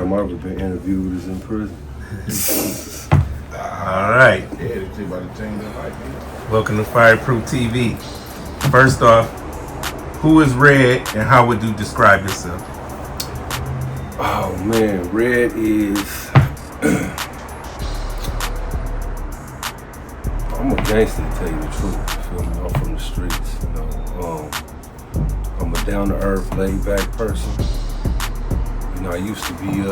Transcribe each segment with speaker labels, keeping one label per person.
Speaker 1: time I've ever been interviewed is in prison.
Speaker 2: All right. Welcome to Fireproof TV. First off, who is Red and how would you describe yourself?
Speaker 1: Oh man, Red is I'm a gangster, to tell you the truth. You feel me? I'm from the streets, you know. I'm a down-to-earth, laid-back person. You know, I used to be,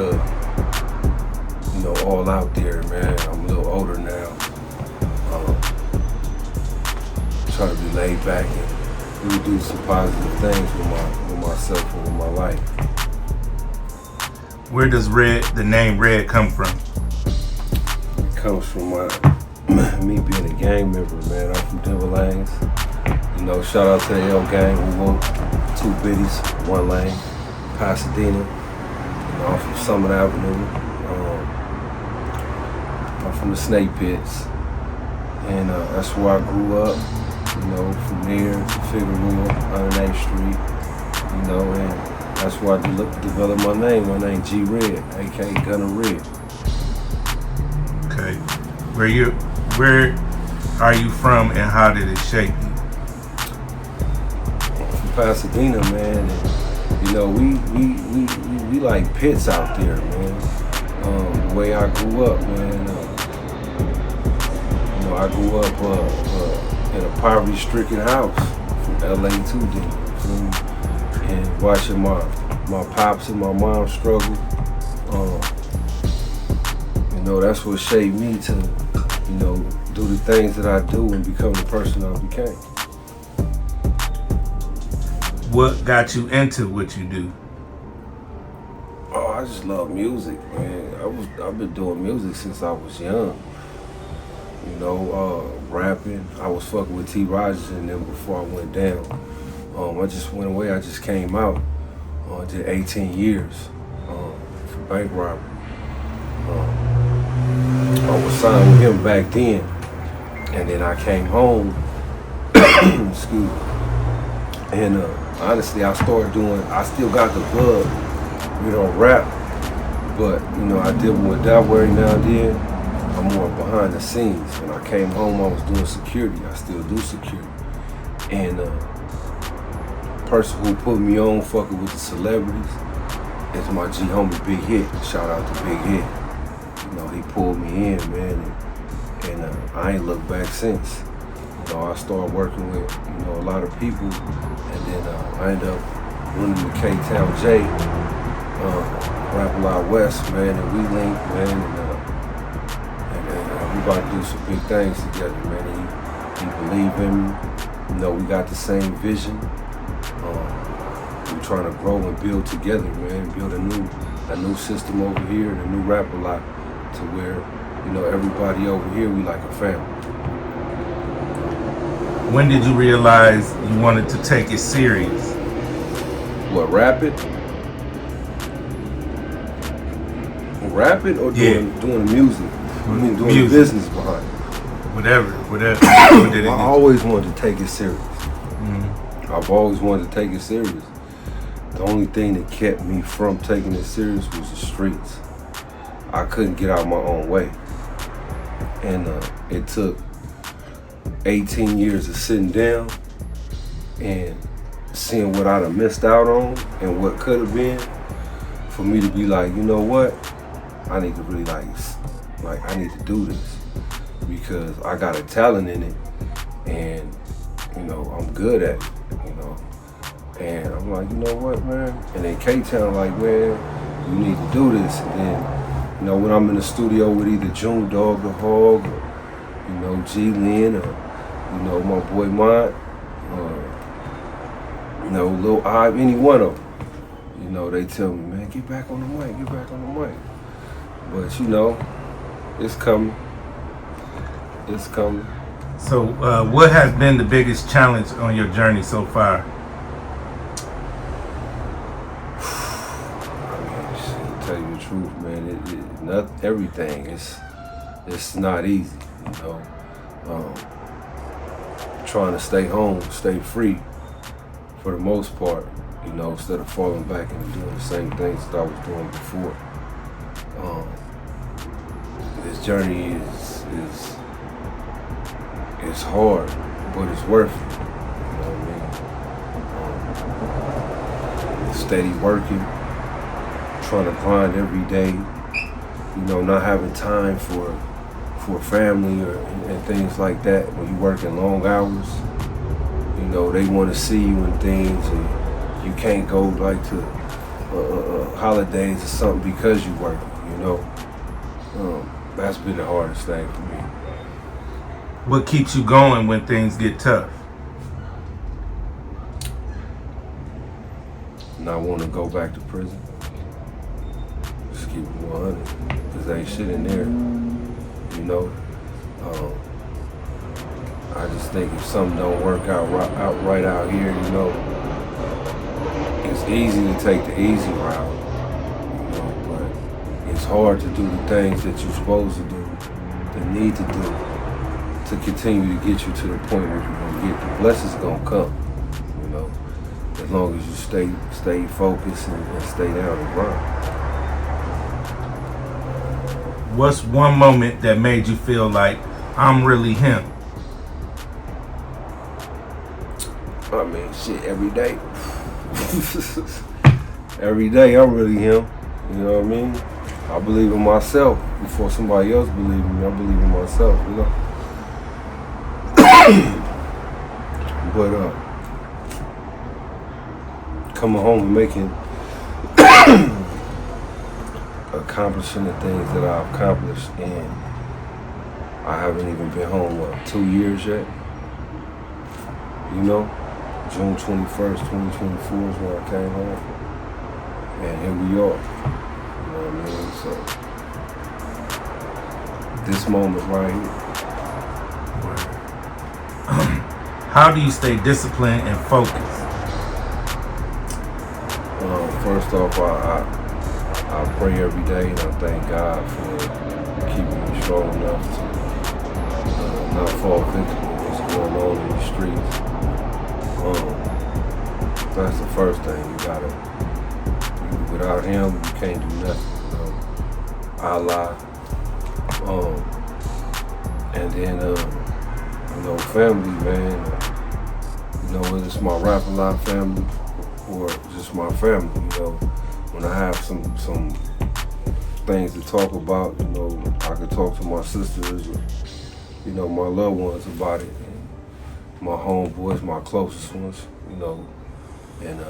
Speaker 1: all out there, man. I'm a little older now. Trying to be laid back and really do some positive things with myself and with my life.
Speaker 2: Where does the name Red come from?
Speaker 1: It comes from me being a gang member, man. I'm from Denver Lanes. You know, shout out to the L gang. We want 2 biddies, 1 lane, Pasadena. You know, I'm from Summit Avenue. I'm from the Snake Pits, and that's where I grew up. You know, from there to Figueroa, 108th Street. You know, and that's where I developed my name. My name G Red, aka Gunner Red.
Speaker 2: Okay, where are you from, and how did it shape you?
Speaker 1: I'm from Pasadena, man. And, you know, we like pits out there, man. The way I grew up, man. I grew up in a poverty-stricken house from LA to Denver, and watching my pops and my mom struggle. You know, that's what shaped me to, you know, do the things that I do and become the person I became.
Speaker 2: What got you into what you do?
Speaker 1: Oh, I just love music, man. I've been doing music since I was young. You know, rapping. I was fucking with T. Rogers and them before I went down. I just went away. I just came out. Did 18 years for bank robbery. I was signed with him back then, and then I came home. Excuse me. And honestly, I still got the bug, you know, rap, but you know, I deal with that every now and then. I'm more behind the scenes. When I came home, I was doing security. I still do security. And the person who put me on fucking with the celebrities is my G homie Big Hit. Shout out to Big Hit. You know, he pulled me in, man, and I ain't looked back since. You know, I started working with, you know, a lot of people, and then I ended up running the K-Town J, Rap a Lot West, man, and we linked, man, and we about to do some big things together, man. He believe in me. You know, we got the same vision. We're trying to grow and build together, man. Build a new system over here and a new Rap a Lot to where, you know, everybody over here, we like a family.
Speaker 2: When did you realize you wanted to take it serious?
Speaker 1: What, rap it? Rap it or doing the music? I mean, doing the business behind it.
Speaker 2: Whatever.
Speaker 1: I always wanted to take it serious.
Speaker 2: Mm-hmm.
Speaker 1: I've always wanted to take it serious. The only thing that kept me from taking it serious was the streets. I couldn't get out my own way. And it took 18 years of sitting down and seeing what I'd have missed out on and what could have been for me to be like, you know what? I need to really I need to do this because I got a talent in it and, you know, I'm good at it, you know. And I'm like, you know what, man? And then K-Town like, man, you need to do this. And then, you know, when I'm in the studio with either June Dog the Hog or, you know, G Lynn or, you know, my boy Mont, you know, Lil Ive, any one of them, you know, they tell me, man, get back on the mic, get back on the mic. But, you know, it's coming. It's coming.
Speaker 2: So, what has been the biggest challenge on your journey so far?
Speaker 1: I mean, to tell you the truth, man, everything it's not easy, you know. Trying to stay home, stay free, for the most part, you know, instead of falling back and doing the same things that I was doing before. This journey is hard, but it's worth it. You know what I mean? Steady working, trying to grind every day. You know, not having time for family and things like that. When you work in long hours, you know, they want to see you in things, and you can't go like to holidays or something because you work. You know, that's been the hardest thing for me.
Speaker 2: What keeps you going when things get tough?
Speaker 1: Not want to go back to prison. Just keep it 100, because there ain't shit in there. You know, I just think if something don't work out right out here, you know, it's easy to take the easy route, you know, but it's hard to do the things that you're supposed to do, that need to do, to continue to get you to the point where you're gonna get. The blessings gonna come, you know, as long as you stay focused and stay down and grind.
Speaker 2: What's one moment that made you feel like I'm really him?
Speaker 1: I mean, shit, every day. Every day I'm really him. You know what I mean? I believe in myself before somebody else believes in me. I believe in myself, you know? But coming home and making accomplishing the things that I've accomplished, and I haven't even been home 2 years yet. You know, June 21st, 2024 is when I came home, and here we are. You know what I mean? So this moment right here.
Speaker 2: How do you stay disciplined and focused?
Speaker 1: First off, I pray every day, and I thank God for keeping me strong enough to not fall victim to what's going on in the streets. That's the first thing. Without him, you can't do nothing. You know, Allah. And then, you know, family, man. You know, whether it's my Rap-A-Lot family or just my family, you know. When I have some things to talk about, you know, I can talk to my sisters or, you know, my loved ones about it. And my homeboys, my closest ones, you know, and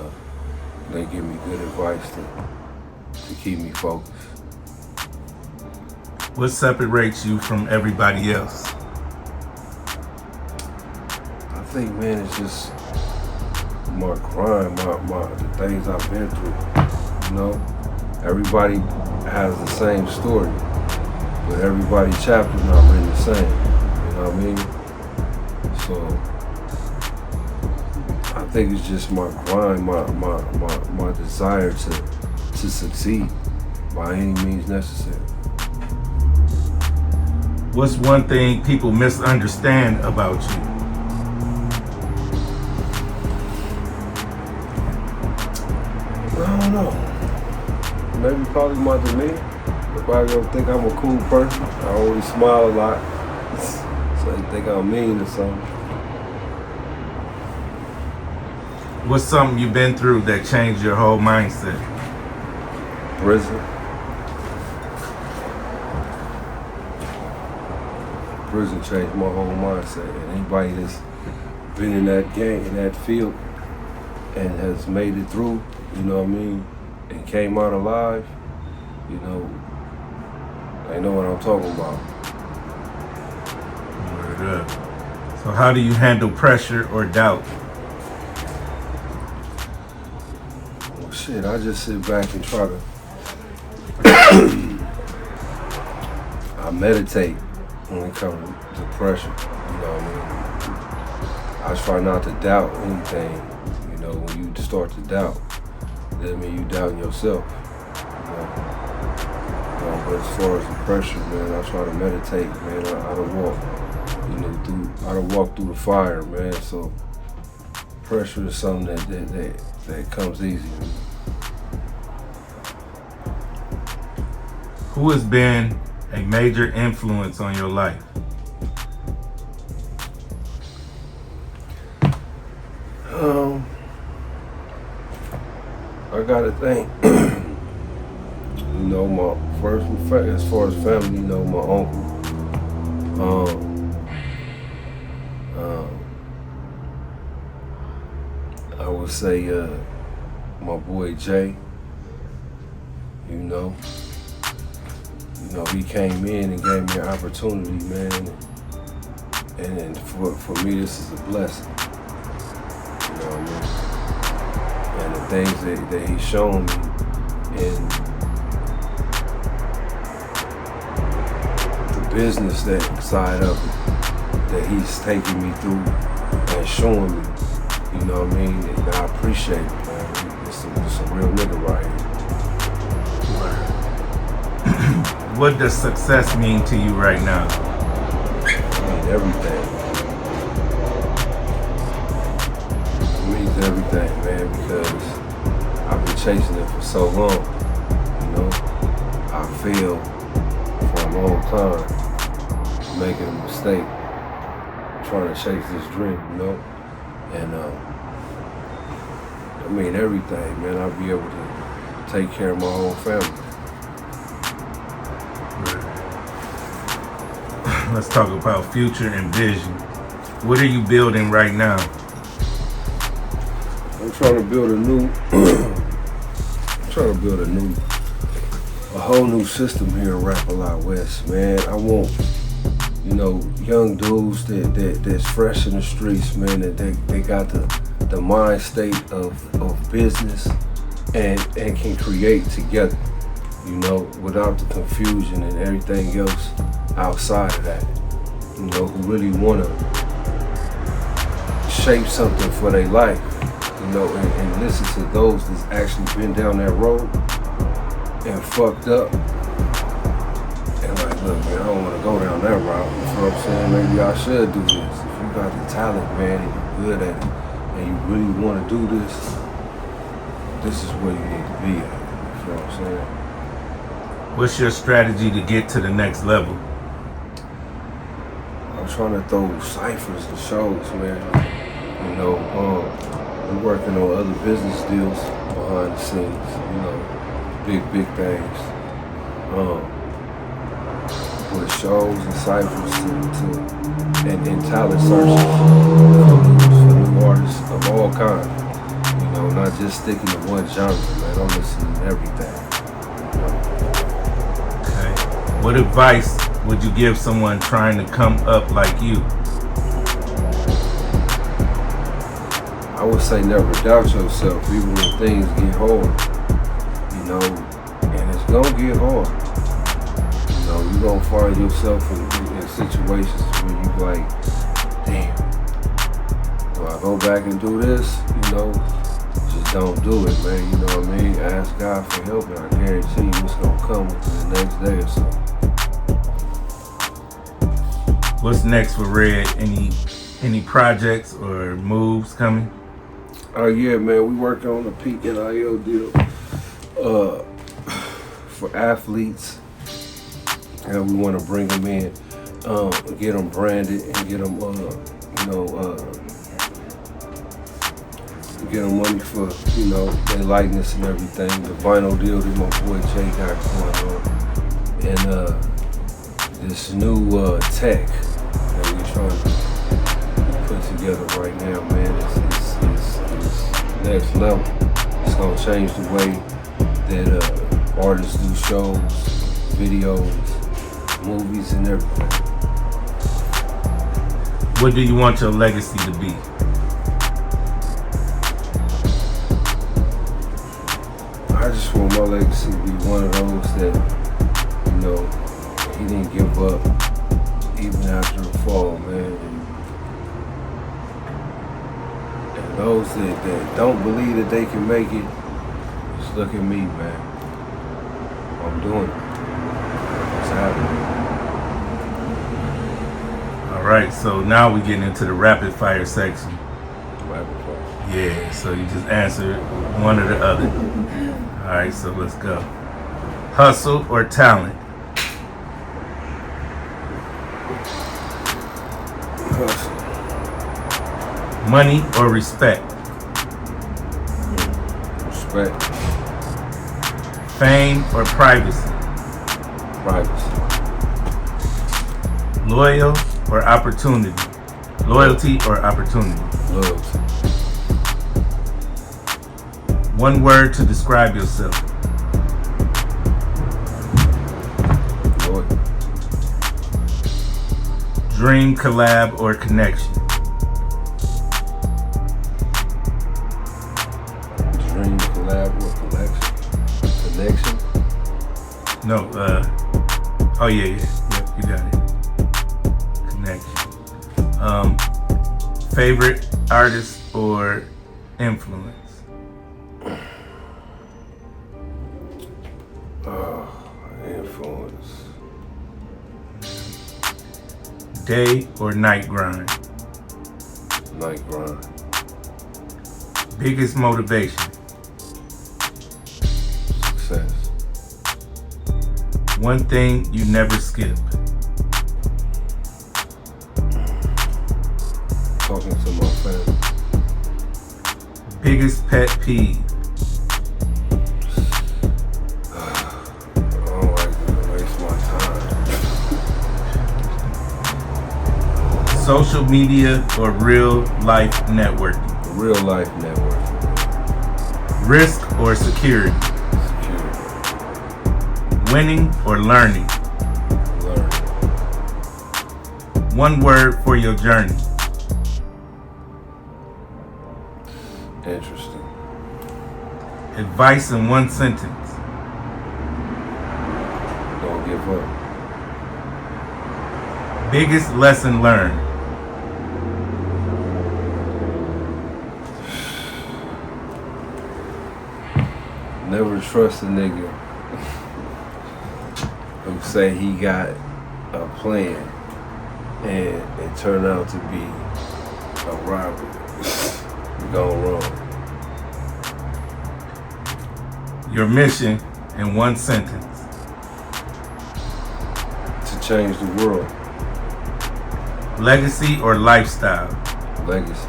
Speaker 1: they give me good advice to keep me focused.
Speaker 2: What separates you from everybody else?
Speaker 1: I think, man, it's just my grind, the things I've been through. You know, everybody has the same story, but everybody's chapter's not written the same. You know what I mean? So I think it's just my grind, my desire to succeed by any means necessary.
Speaker 2: What's one thing people misunderstand about you?
Speaker 1: I don't know. Maybe probably my demeanor. Everybody don't think I'm a cool person. I always smile a lot. So they think I'm mean or something.
Speaker 2: What's something you've been through that changed your whole mindset?
Speaker 1: Prison. Prison changed my whole mindset. And anybody that's been in that game, in that field, and has made it through, you know what I mean, and came out alive, you know, they know what I'm talking about.
Speaker 2: Very good. So how do you handle pressure or doubt?
Speaker 1: Well, shit, I just sit back and try to I meditate when it comes to pressure, you know what I mean? I try not to doubt anything. You know, when you start to doubt, that means you doubting yourself. You know? But as far as the pressure, man, I try to meditate, man. I don't walk, you know, I don't walk through the fire, man. So pressure is something that comes easy.
Speaker 2: Who Who has been a major influence on your life?
Speaker 1: I gotta think. My first, as far as family, my uncle. I would say my boy Jay. He came in and gave me an opportunity, man. And for me, this is a blessing. You know what I mean? And the things that he's shown me in the business that side of it, that he's taking me through and showing me, you know what I mean? And I appreciate it, man. It's a real nigga right here.
Speaker 2: What does success mean to you right now?
Speaker 1: It means everything. It means everything, man, because I've been chasing it for so long. I failed for a long time, making a mistake, trying to chase this dream, And I mean everything, man. I'll be able to take care of my whole family.
Speaker 2: Let's talk about future and vision. What are you building right now?
Speaker 1: I'm trying to build a whole new system here in Rap-A-Lot West, man. I want, young dudes that's fresh in the streets, man, that they got the mind state of business and can create together, without the confusion and everything else outside of that, who really want to shape something for their life, and listen to those that's actually been down that road and fucked up and like, look, man, I don't want to go down that route, you know what I'm saying? Maybe I should do this. If you got the talent, man, and you're good at it, and you really want to do this is where you need to be at, you know what I'm saying?
Speaker 2: What's your strategy to get to the next level?
Speaker 1: I'm trying to throw ciphers and shows, man. We're working on other business deals behind the scenes, big things. With shows and ciphers and talent searches for new artists of all kinds. Not just sticking to one genre, man. I'm listening to everything.
Speaker 2: Okay. What advice would you give someone trying to come up like you?
Speaker 1: I would say never doubt yourself, even when things get hard, and it's gonna get hard. You're gonna find yourself in situations where you like, damn, do I go back and do this? Just don't do it, man, you know what I mean? Ask God for help, and I guarantee you it's gonna come within the next day or so.
Speaker 2: What's next for Red? Any projects or moves coming?
Speaker 1: Oh yeah, man, we working on a peak NIL deal for athletes, and we want to bring them in, get them branded, and get them, get them money for, their likeness and everything. The vinyl deal that my boy Jay got going on, and this new tech that we're trying to put together right now, man. It's next level. It's gonna change the way that artists do shows, videos, movies, and everything.
Speaker 2: What do you want your legacy to be?
Speaker 1: I just want my legacy to be one of those that, he didn't give up even after the fall, man. And those that don't believe that they can make it, just look at me, man. I'm doing it. It's happening.
Speaker 2: All right, so now we're getting into the rapid fire section.
Speaker 1: Rapid fire.
Speaker 2: Yeah, so you just answer one or the other. All right, so let's go. Hustle or talent? Money or respect?
Speaker 1: Respect.
Speaker 2: Fame or privacy?
Speaker 1: Privacy.
Speaker 2: Loyal or opportunity? Loyalty or opportunity?
Speaker 1: Loyalty.
Speaker 2: One word to describe yourself.
Speaker 1: Loyal.
Speaker 2: Dream, collab, or connection?
Speaker 1: Dream, collab, or connection?
Speaker 2: No, oh yeah, you got it. Connection. Favorite artist or influence?
Speaker 1: Influence.
Speaker 2: Day or night grind?
Speaker 1: Night grind.
Speaker 2: Biggest motivation?
Speaker 1: Success.
Speaker 2: One thing you never skip?
Speaker 1: Talking to my family.
Speaker 2: Biggest pet peeve?
Speaker 1: I don't like to waste my time.
Speaker 2: Social media or real life networking?
Speaker 1: Real life network.
Speaker 2: Risk or security?
Speaker 1: Security.
Speaker 2: Winning or learning?
Speaker 1: Learning.
Speaker 2: One word for your journey?
Speaker 1: Interesting.
Speaker 2: Advice in one sentence?
Speaker 1: Don't give up.
Speaker 2: Biggest lesson learned?
Speaker 1: Never trust a nigga who say he got a plan and it turned out to be a robbery. Gone wrong.
Speaker 2: Your mission in one sentence?
Speaker 1: To change the world.
Speaker 2: Legacy or lifestyle?
Speaker 1: Legacy.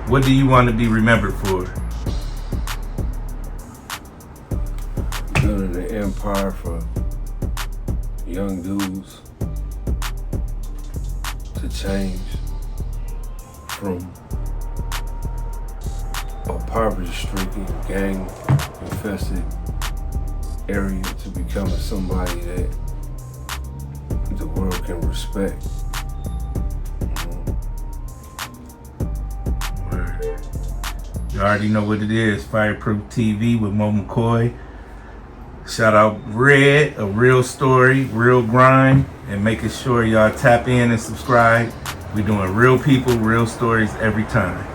Speaker 2: What do you want to be remembered for?
Speaker 1: Building an empire for young dudes to change from a poverty-stricken, gang-infested area to becoming somebody that the world can respect.
Speaker 2: Word. You already know what it is. Fireproof TV with Moe McCoy. Shout out Red, a real story, real grind, and making sure y'all tap in and subscribe. We're doing real people, real stories every time.